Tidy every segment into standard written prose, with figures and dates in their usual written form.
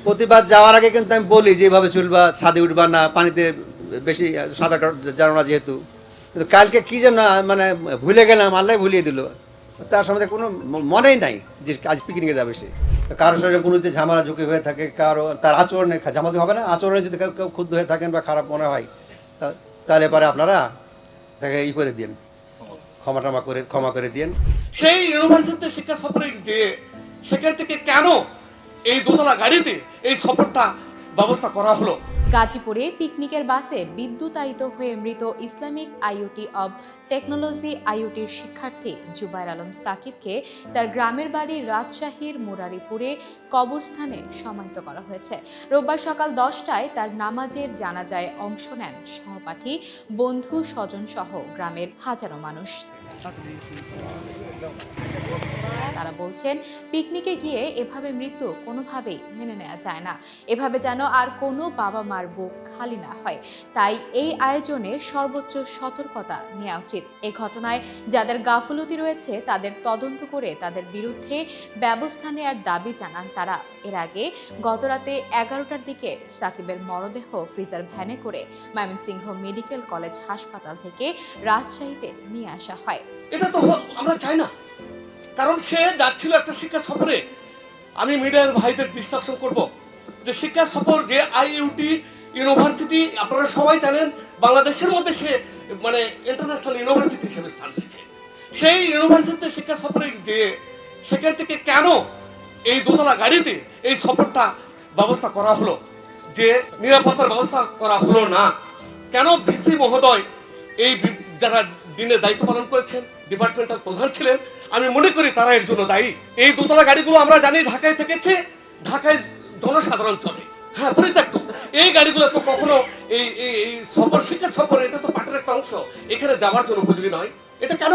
প্রতিবার যাওয়ার আগে কিন্তু আমি বলি যে এইভাবে চলবা, ছাদে উঠবা না, পানিতে বেশি সাঁতার জানো না যেহেতু। কিন্তু কালকে কী যেন মানে ভুলে গেলাম, আল্লাহ ভুলিয়ে দিল। তার সম্বন্ধে কোনো মনেই নাই যে আজ পিকনিকে যাবে সে। তো কারোর সঙ্গে কোনো যে ঝামেলা ঝুঁকি হয়ে থাকে, কারো তার আচরণে ঝামেলা হবে না, আচরণে যদি কেউ কেউ ক্ষুব্ধ হয়ে থাকেন বা খারাপ মনে হয়, তাহলে পরে আপনারা তাকে করে দিন, ক্ষমা করে দিন। সেই ইউনিভার্সিটিতে শিক্ষা সফরে যে সেখান থেকে কেন এই দোতলা গাড়িতে এই সফরটা ব্যবস্থা করা হলো? গাজীপুরে পিকনিকের বাসে বিদ্যুতায়িত হয়ে মৃত ইসলামিক আইওটি অব টেকনোলজি আইওটির শিক্ষার্থী জুবায়ের আলম সাকিবকে তার গ্রামের বাড়ি রাজশাহীর মুরারিপুরে কবরস্থানে সমাহিত করা হয়েছে। রোববার সকাল 10টায় তার নামাজের জানাজায় অংশ নেন সহপাঠী, বন্ধু, স্বজন সহ গ্রামের হাজারো মানুষ। তারা বলছেন, পিকনিকে গিয়ে এভাবে মৃত্যু কোনোভাবেই মেনে নেওয়া যায় না। এভাবে যেন আর কোনো বাবা মার বুক খালি না হয়, তাই এই আয়োজনে সর্বোচ্চ সতর্কতা নেওয়া উচিত। এই ঘটনায় যাদের গাফিলতি রয়েছে তাদের তদন্ত করে তাদের বিরুদ্ধে ব্যবস্থা নেওয়ার দাবি জানান তারা। এর আগে গতরাতে 11টার দিকে সাকিবের মরদেহ ফ্রিজার ভ্যানে করে ময়মনসিংহ মেডিকেল কলেজ হাসপাতাল থেকে রাজশাহীতে নিয়ে আসা হয়। এটা তো আমরা চাই না, কারণ সে যাচ্ছিল একটা শিক্ষা সফরে। আমি মিডিয়ার ভাইদের ডিস্ট্রাকশন করব যে শিক্ষা সফর যে আইইউটি ইউনিভার্সিটি, আপনারা সবাই জানেন বাংলাদেশের মধ্যে সে মানে ইন্টারন্যাশনাল ইউনিভার্সিটি হিসেবে স্থান পেয়েছে। সেই ইউনিভার্সিটিতে শিক্ষা সফরে যে সেখান থেকে কেন এই দোতলা গাড়িতে এই সফরটা ব্যবস্থা করা হলো, যে নিরাপত্তার ব্যবস্থা করা হলো না কেন? ভিসি মহোদয় এই যারা দিনের দায়িত্ব পালন করেছেন, ডিপার্টমেন্টাল প্রধান ছিলেন, আমি মনে করি তারা এর জন্য দায়ী। এই দোতলা গাড়িগুলো আমরা জানি ঢাকায় থেকেছে, ঢাকায় জনসাধারণ চলে, হ্যাঁ পরিত্যক্ত। এই গাড়িগুলো তো কখনো এই এই সফর, শিক্ষা সফর, এটা তো পাটের একটা অংশ, এখানে যাওয়ার জন্য উপযোগী নয়। এটা কেন?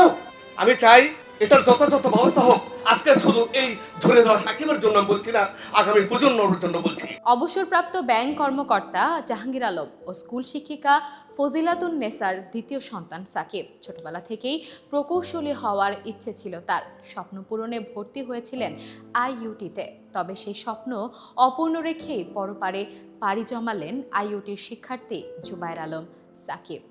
আমি চাই এটার যথাযথ ব্যবস্থা হোক। আজকে শুধু এই ধরে দেওয়া সাকিবের জন্য বলছি না, আগামী প্রজন্মের জন্য বলছি। অবসরপ্রাপ্ত ব্যাংক কর্মকর্তা জাহাঙ্গীর আলম ও স্কুল শিক্ষিকা ফজিলাতুন নেসার দ্বিতীয় সন্তান সাকিব। ছোটবেলা থেকেই প্রকৌশলী হওয়ার ইচ্ছে ছিল তার। স্বপ্ন পূরণে ভর্তি হয়েছিলেন আইইউটিতে। তবে সেই স্বপ্ন অপূর্ণ রেখেই পরপারে পাড়ি জমালেন আইইউটির শিক্ষার্থী জুবায়ের আলম সাকিব।